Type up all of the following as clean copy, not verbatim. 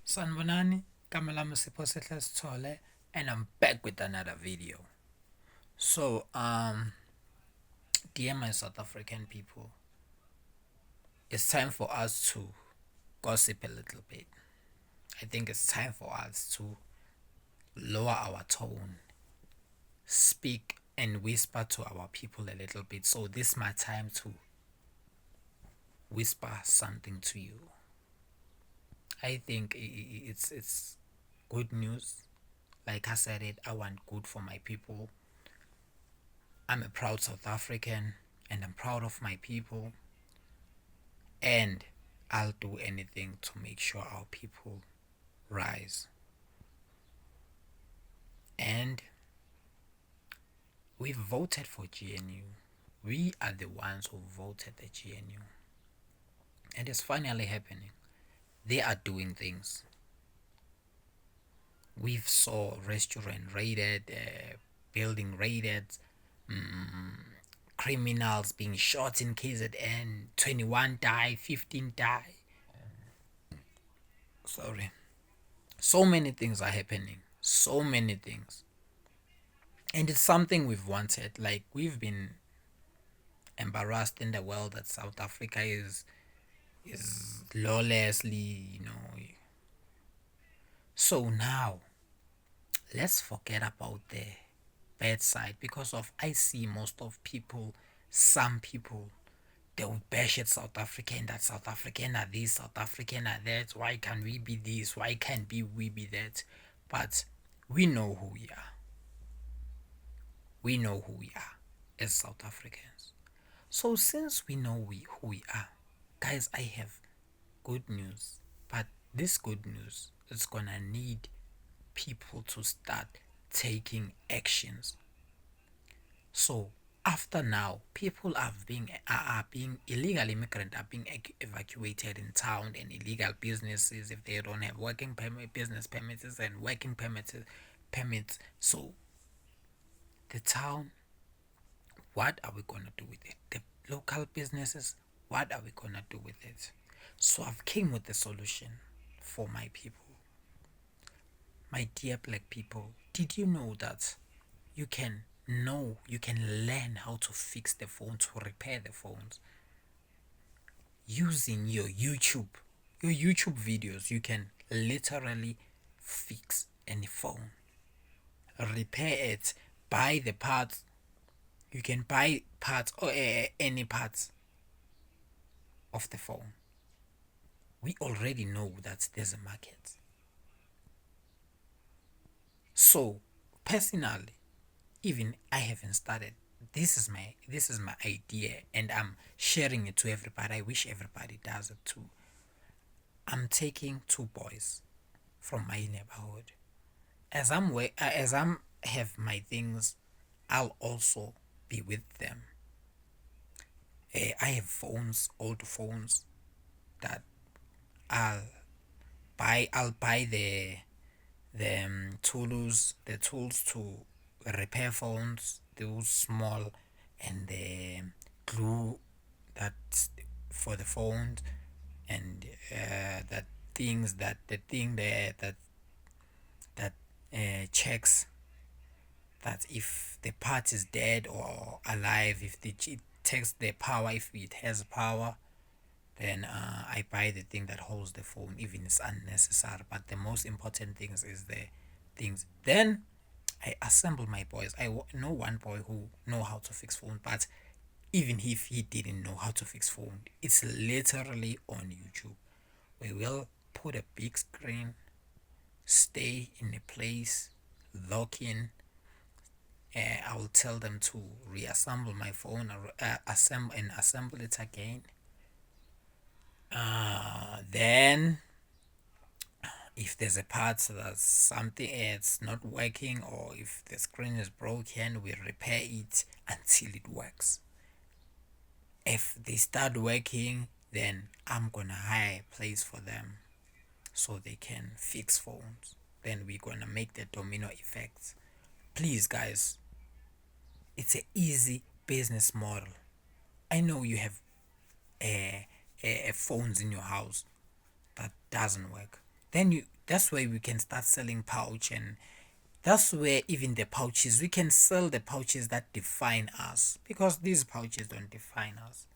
Sanbonani, Kamalama Sipositless Tole, and I'm back with another video. So, dear my South African people, it's time for us to gossip a little bit. I think it's time for us to lower our tone, speak and whisper to our people a little bit. So, this is my time to whisper something to you. I think it's good news. Like I said it, I want good for my people. I'm a proud South African and I'm proud of my people, and I'll do anything to make sure our people rise. And we voted for GNU. We are the ones who voted the GNU. And it's finally happening. They are doing things. We've saw restaurant raided, building raided, criminals being shot in KZN, 21 die, 15 die. Sorry. So many things are happening. So many things. And it's something we've wanted. Like, we've been embarrassed in the world that South Africa is lawlessly. So now, let's forget about the bad side, because of I see most of people, some people, they will bash at South Africa and that South African are this, South African are that. Why can't we be this? Why can't we be that? But we know who we are. We know who we are as South Africans. So since we know who we are, guys, I have good news. But this good news is gonna need people to start taking actions. So after now, people are being illegal immigrants are being evacuated in town, and illegal businesses, if they don't have working permit, business permits and working permits. So the town, what are we gonna do with it? The local businesses, what are we gonna do with it? So I've came with a solution for my people. My dear black people, did you know that you can learn how to fix the phone, to repair the phones using your YouTube videos? You can literally fix any phone, repair it, buy the parts. You can buy parts or any parts of the phone. We already know that there's a market. So personally, even I haven't started. This is my idea, and I'm sharing it to everybody. I wish everybody does it too. I'm taking two boys from my neighborhood. As I'm have my things, I'll also be with them. I have phones, old phones, that I'll I'll buy the tools to repair phones, those small, and the glue that's for the phones, and that things that the thing there that checks that if the part is dead or alive, if it takes the power, if it has power, then I buy the thing that holds the phone, even it's unnecessary. But the most important things is the things. Then I assemble my boys. I know one boy who know how to fix phone, but even if he didn't know how to fix phone, it's literally on YouTube. We will put a big screen, stay in a place, lock in. I will tell them to reassemble my phone, or assemble it again. Then if there's a part that something it's not working, or if the screen is broken, we repair it until it works. If they start working, then I'm gonna hire a place for them so they can fix phones. Then we're gonna make the domino effect. Please, guys, it's an easy business model. I know you have phones in your house that doesn't work. Then you That's where we can start selling pouch, and that's where even the pouches, we can sell the pouches that define us, because these pouches don't define us.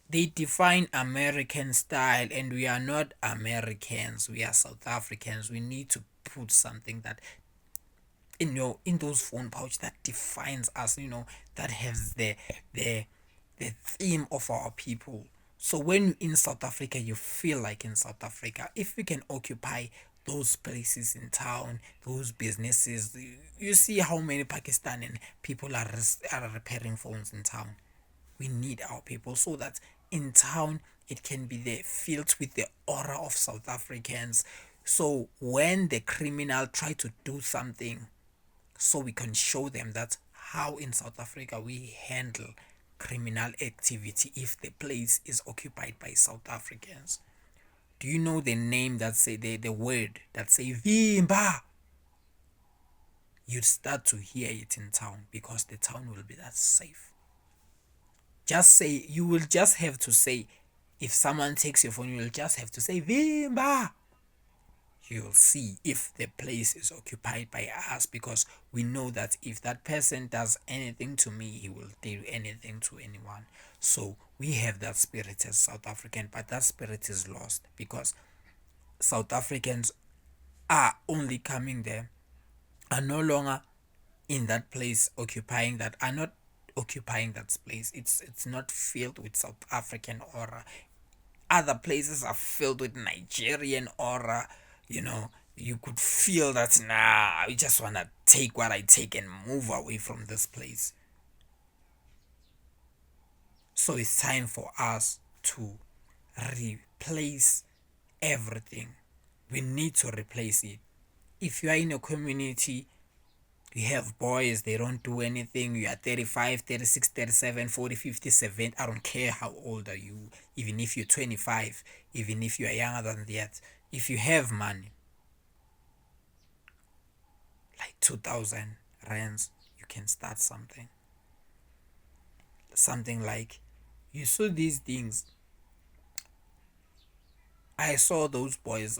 They define American style, and we are not Americans, we are South Africans. We need to put something that in those phone pouch that defines us, that has the theme of our people. So when you're in South Africa, you feel like in South Africa. If we can occupy those places in town, those businesses, you see how many Pakistani people are repairing phones in town. We need our people, so that in town it can be there, filled with the aura of South Africans. So when the criminal try to do something, so we can show them that how in South Africa we handle criminal activity if the place is occupied by South Africans. Do you know the name that say the word that say Vimba? You'd start to hear it in town, because the town will be that safe. Just say, you will just have to say, if someone takes your phone, you will just have to say Vimba. You'll see if the place is occupied by us, because we know that if that person does anything to me, he will do anything to anyone. So we have that spirit as South African, but that spirit is lost, because South Africans are only coming there, are no longer in that place occupying that, are not occupying that place. It's not filled with South African aura. Other places are filled with Nigerian aura. You could feel that, nah, I just want to take what I take and move away from this place. So it's time for us to replace everything. We need to replace it. If you are in a community, you have boys, they don't do anything. You are 35, 36, 37, 40, 50, 70. I don't care how old are you. Even if you're 25, even if you are younger than that. If you have money, like 2,000 rands, you can start something. Something like, you saw these things. I saw those boys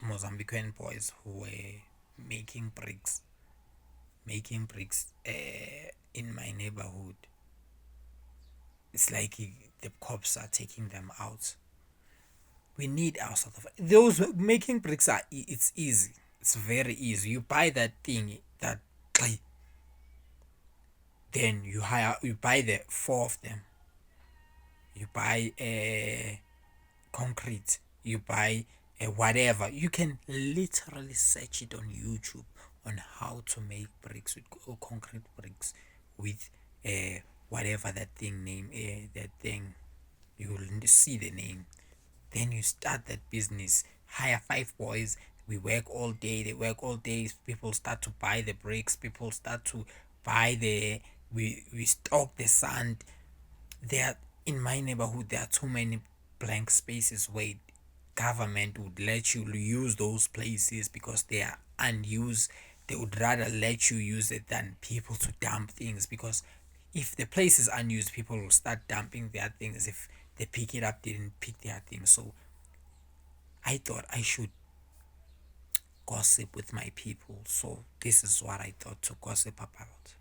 Mozambican boys who were making bricks. Making bricks in my neighborhood. It's like the cops are taking them out. We need our sort of those making bricks are it's easy. It's very easy. You buy that thing that, then you buy the four of them. You buy concrete. You buy whatever. You can literally search it on YouTube on how to make bricks with concrete bricks with whatever that thing name, that thing, you will see the name. Then you start that business. Hire 5 boys. We work all day. They work all day. People start to buy the bricks. People start to buy we stock the sand. There, in my neighborhood, there are too many blank spaces where government would let you use those places because they are unused. They would rather let you use it than people to dump things, because if the place is unused, people will start dumping their things if they pick it up, didn't pick their things. So I thought I should gossip with my people. So this is what I thought to gossip about.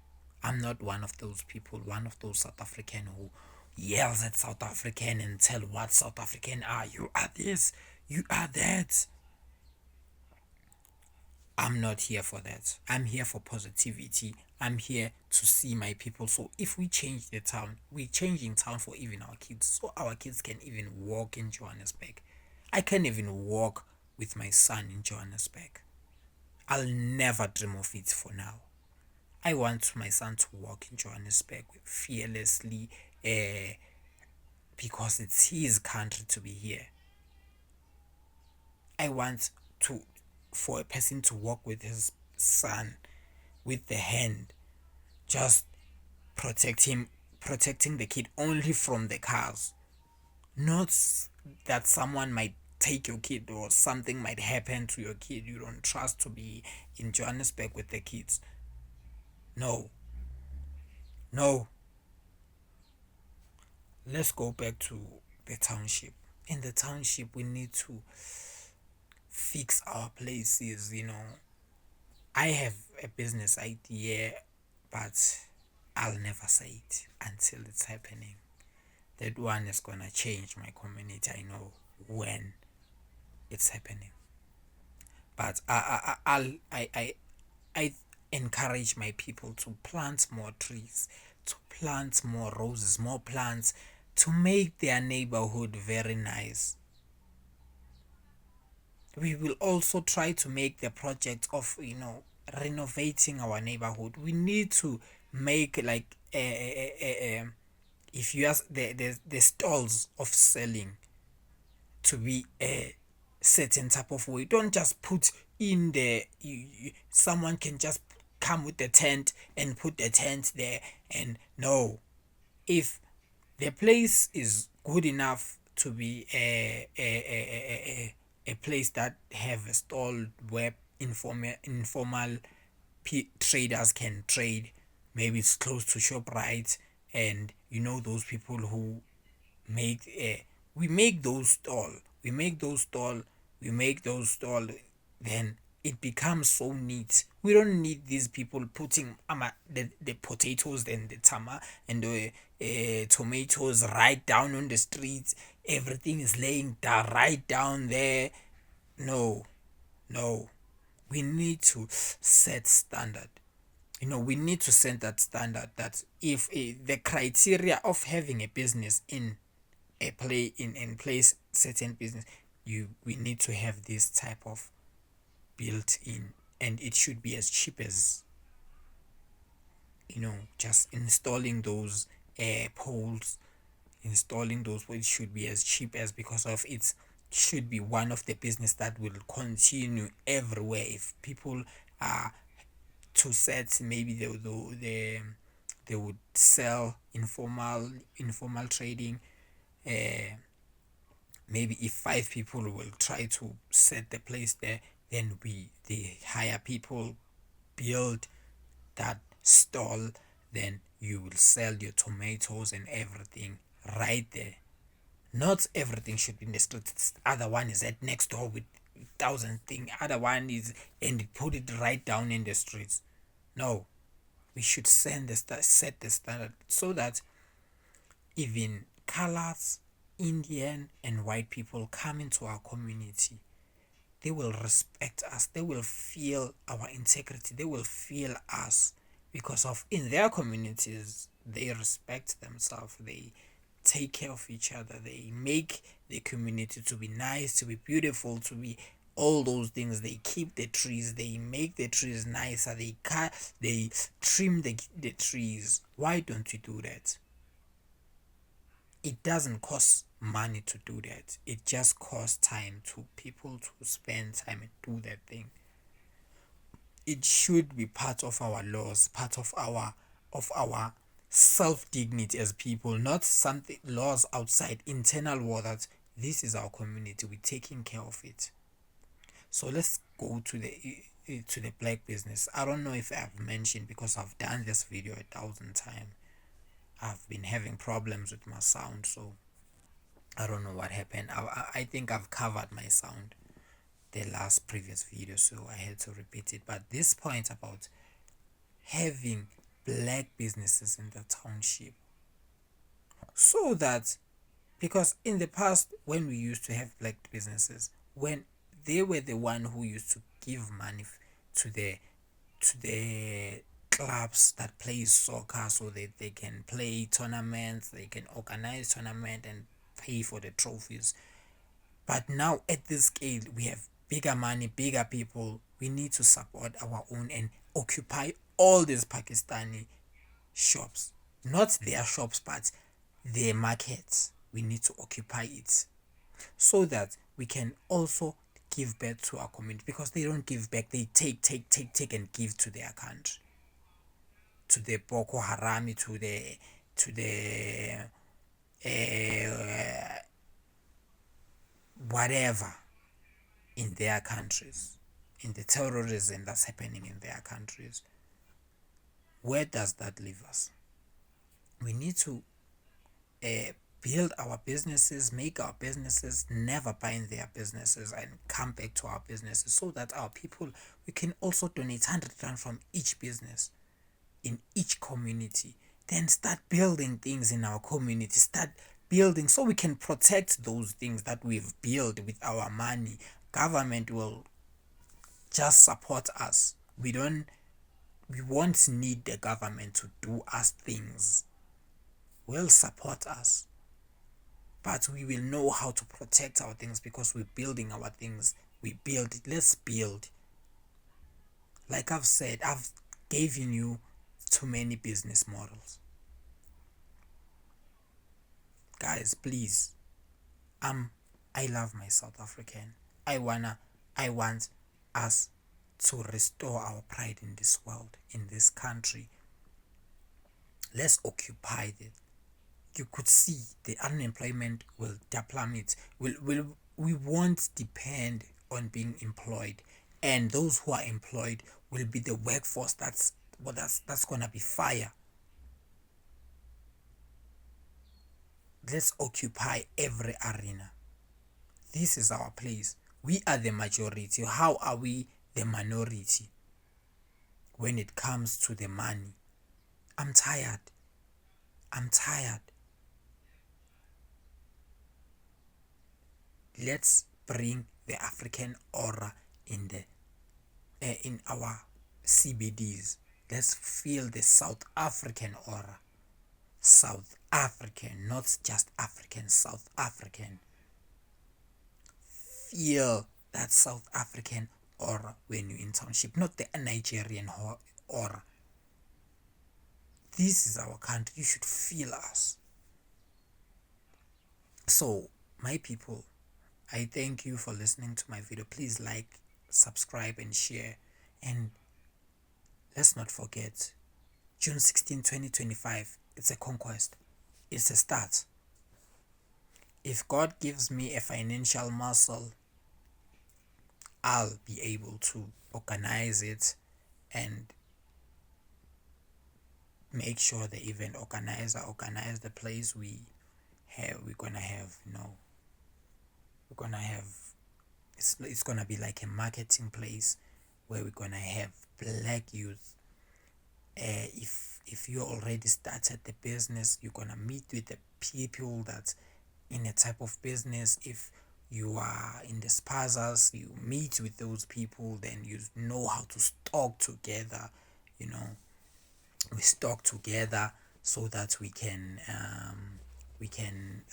I'm not one of those people, one of those South African who yells at South African and tell what South African are. You are this, you are that. I'm not here for that. I'm here for positivity. I'm here to see my people. So if we change the town, we're changing town for even our kids. So our kids can even walk in Johannesburg. I can't even walk with my son in Johannesburg. I'll never dream of it for now. I want my son to walk in Johannesburg fearlessly, because it's his country to be here. I want for a person to walk with his son with the hand, just protecting the kid only from the cars, not that someone might take your kid or something might happen to your kid. You don't trust to be in Johannesburg with the kids. No. Let's go back to the township. In the township, we need to fix our places. I have a business idea, but I'll never say it until it's happening. That one is gonna change my community. I know when it's happening. But I encourage my people to plant more trees, to plant more roses, more plants, to make their neighborhood very nice. We will also try to make the project of renovating our neighborhood. We need to make like if you ask the stalls of selling to be a certain type of way. Don't just put in the someone can just come with the tent and put the tent there. And no, if the place is good enough to be a place that have a stall where informal traders can trade. Maybe it's close to ShopRite, and those people who make we make those stall we make those stall we make those stall then it becomes so neat. We don't need these people putting the potatoes and the tama and the tomatoes right down on the streets. Everything is laying down right down there. No, no, we need to set standard. We need to set that standard that if the criteria of having a business in place certain business, we need to have this type of built in, and it should be as cheap as just installing those air poles. Installing those poles should be as cheap as, because of it should be one of the business that will continue everywhere. If people are to set, maybe they would sell informal trading. Maybe if 5 people will try to set the place there, then the hire people, build that stall, then you will sell your tomatoes and everything right there. Not everything should be in the streets. Other one is at next door with 1,000 thing. Other one is, and put it right down in the streets. No, we should set the standard so that even colors, Indian and white people come into our community. They will respect us. They will feel our integrity. They will feel us, because of in their communities they respect themselves. They take care of each other. They make the community to be nice, to be beautiful, to be all those things. They keep the trees. They make the trees nicer. They trim the trees. Why don't you do that? It doesn't cost money to do that. It just costs time to people to spend time and do that thing. It should be part of our laws, part of our self dignity as people, not something laws outside, internal law that this is our community, we're taking care of it. So let's go to the black business. I don't know if I've mentioned, because I've done this video 1,000 times. I've been having problems with my sound, so I don't know what happened. I think I've covered my sound the last previous video, so I had to repeat it. But this point about having black businesses in the township, so that, because in the past when we used to have black businesses, when they were the one who used to give money to the clubs that play soccer, so that they can play tournaments, they can organize tournament and pay for the trophies. But now at this scale, we have bigger money, bigger people. We need to support our own and occupy all these Pakistani shops. Not their shops, but their markets. We need to occupy it, so that we can also give back to our community, because they don't give back. They take and give to their country, to the Boko Haram, to the whatever in their countries, in the terrorism that's happening in their countries. Where does that leave us? We need to build our businesses, make our businesses, never buy in their businesses and come back to our businesses so that our people, we can also donate 100 rand from each business in each community. Then start building things in our community, start building so we can protect those things that we've built with our money. Government will just support us. We won't need the government to do us things. Will support us, but we will know how to protect our things because we're building our things. We build it. Let's build. Like I've said, I've given you too many business models. Guys, please. I love my South African. I want us to restore our pride in this world, in this country. Let's occupy it. You could see the unemployment will plummet. We won't depend on being employed, and those who are employed will be the workforce that's gonna be fire. Let's occupy every arena. This is our place. We are the majority. How are we the minority when it comes to the money? I'm tired. I'm tired. Let's bring the African aura in our CBDs. Let's feel the South African aura. South African, not just African, South African. Feel that South African aura when you're in township, not the Nigerian aura. This is our country. You should feel us. So, my people, I thank you for listening to my video. Please like, subscribe, and share. And let's not forget, June 16, 2025, it's a conquest. It's a start. If God gives me a financial muscle, I'll be able to organize it and make sure the event organizer organize the place we're gonna have, we're gonna have, it's gonna be like a marketing place where we're gonna have black youth. If you already started the business, you're gonna meet with the people that in a type of business. If you are in the spazas, you meet with those people, then you know how to stock together. We stock together so that we can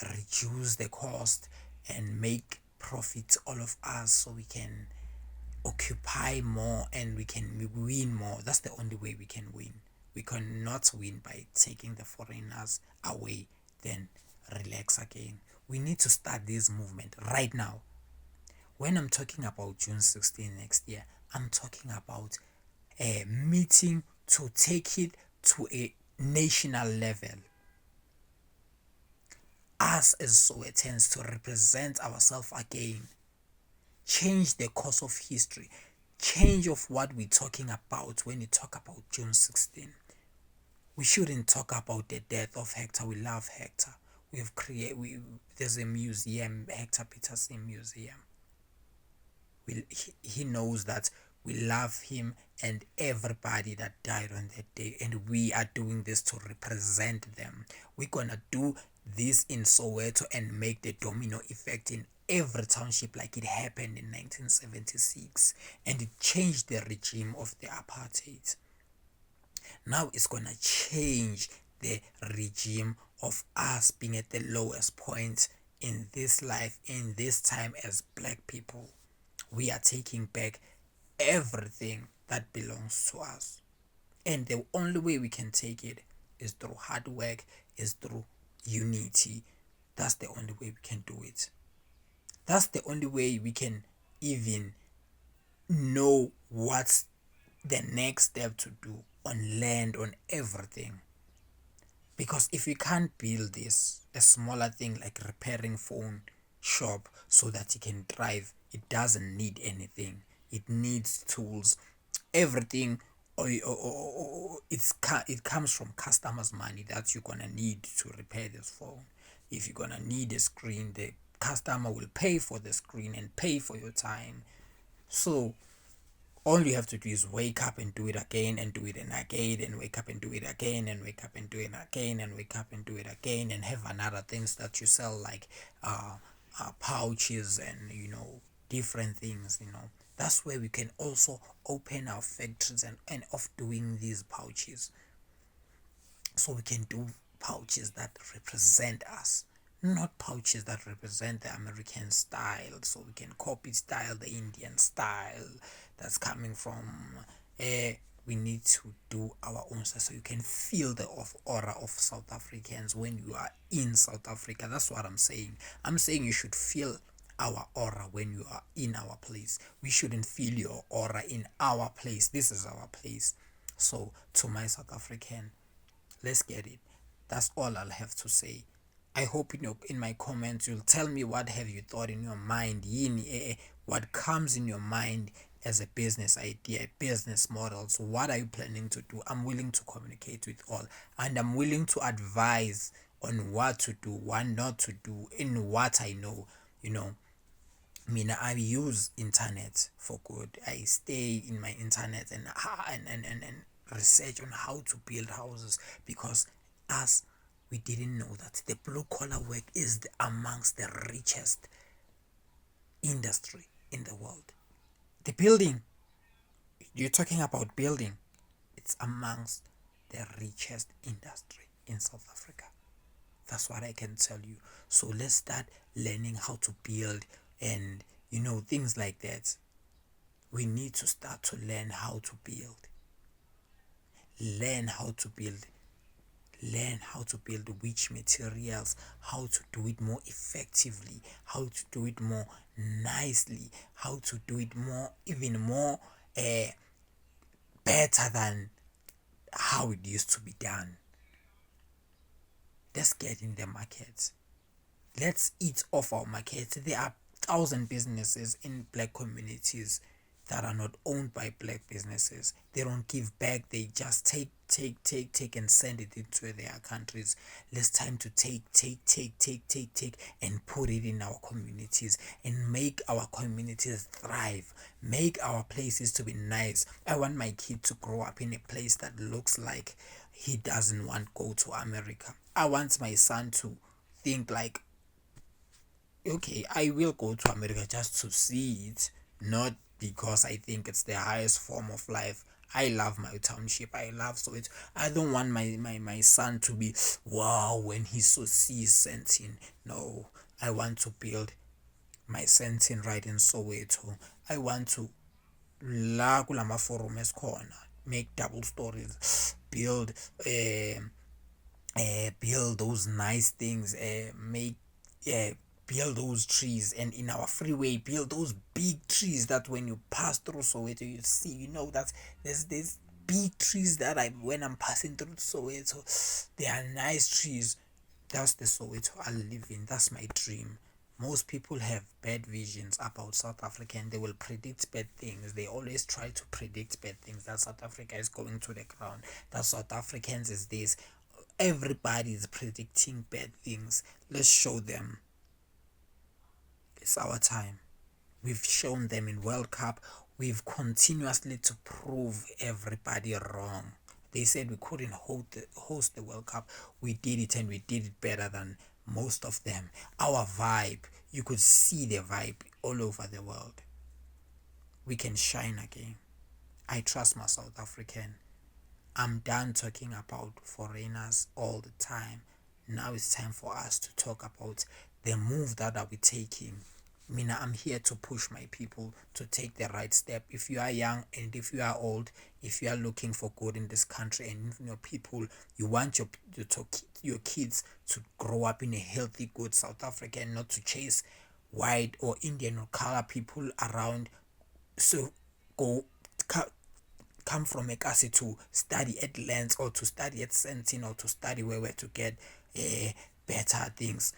reduce the cost and make profit, all of us, so we can occupy more and we can win more. That's the only way we can win. We cannot win by taking the foreigners away, then relax again. We need to start this movement right now. When I'm talking about June 16 next year, I'm talking about a meeting to take it to a national level. Us as Sowetan's to represent ourselves again. Change the course of history. Change of what we're talking about when you talk about June 16. We shouldn't talk about the death of Hector. We love Hector. There's a museum, Hector Peterson Museum. He knows that we love him and everybody that died on that day, and we are doing this to represent them. We're gonna do this in Soweto and make the domino effect in every township like it happened in 1976, and it changed the regime of the apartheid. Now it's gonna change the regime of us being at the lowest point in this life, in this time as black people. We are taking back everything that belongs to us. And the only way we can take it is through hard work, is through unity. That's the only way we can do it. That's the only way we can even know what's the next step to do on land, on everything. Because if we can't build this, a smaller thing like repairing phone shop so that you can drive, it doesn't need anything. It needs tools. Everything it comes from customers' money that you're gonna need to repair this phone. If you're gonna need a screen, the customer will pay for the screen and pay for your time. So all you have to do is wake up and do it again and do it and again and wake up and do it again and wake up and do it again and wake up and do it again and have another things that you sell like uh, pouches and different things. That's where we can also open our factories and of doing these pouches, so we can do pouches that represent us, not pouches that represent the American style, so we can copy style, the Indian style that's coming from we need to do our own style so you can feel the aura of South Africans when you are in South Africa. That's what I'm saying you should feel our aura when you are in our place. We shouldn't feel your aura in our place. This is our place. So to my South African, let's get it. That's all I'll have to say. I hope in my comments you'll tell me what have you thought in your mind, what comes in your mind as a business idea, business models. What are you planning to do? I'm willing to communicate with all, and I'm willing to advise on what to do, what not to do, in what I know. I use internet for good. I stay in my internet and research on how to build houses, because us, we didn't know that the blue collar work is amongst the richest industry in the world. The building, you're talking about building, it's amongst the richest industry in South Africa. That's what I can tell you. So let's start learning how to build and things like that. We need to start to learn how to build. Learn how to build. Learn how to build which materials, how to do it more effectively, how to do it more nicely, how to do it even more better than how it used to be done. Let's get in the market. Let's eat off our market. There are 1,000 businesses in black communities that are not owned by black businesses. They don't give back. They just take and send it into their countries. It's time to take and put it in our communities and make our communities thrive. Make our places to be nice. I want my kid to grow up in a place that looks like he doesn't want to go to America. I want my son to think like, okay, I will go to America just to see it, not because I think it's the highest form of life. I love my township. I love so it. I don't want my son to be wow when he sees Sentin. No, I want to build my Sentin right in Soweto. I want to la kulama forum esikhona, make double stories, build those nice things, make build those trees, and in our freeway build those big trees that when you pass through Soweto you see, that there's big trees that when I'm passing through Soweto, they are nice trees. That's the Soweto I live in. That's my dream. Most people have bad visions about South Africa and they will predict bad things. They always try to predict bad things, that South Africa is going to the ground, that South Africans is this. Everybody is predicting bad things. Let's show them. It's our time. We've shown them in World Cup. We've continuously to prove everybody wrong. They said we couldn't host the World Cup. We did it, and we did it better than most of them. Our vibe, you could see the vibe all over the world. We can shine again. I trust my South African. I'm done talking about foreigners all the time. Now it's time for us to talk about the move that are we taking. I'm here to push my people to take the right step. If you are young and if you are old, if you are looking for good in this country and your people, you want your kids to grow up in a healthy, good South Africa and not to chase white or Indian or color people around. So come from Ekasi to study at Lens or to study at Sentin or to study where to get better things.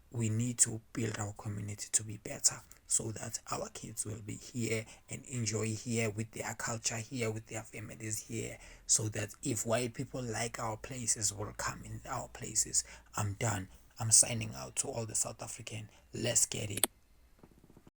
We need to build our community to be better so that our kids will be here and enjoy here with their culture here, with their families here, so that if white people like our places will come in our places. I'm done. I'm signing out to all the South African. Let's get it.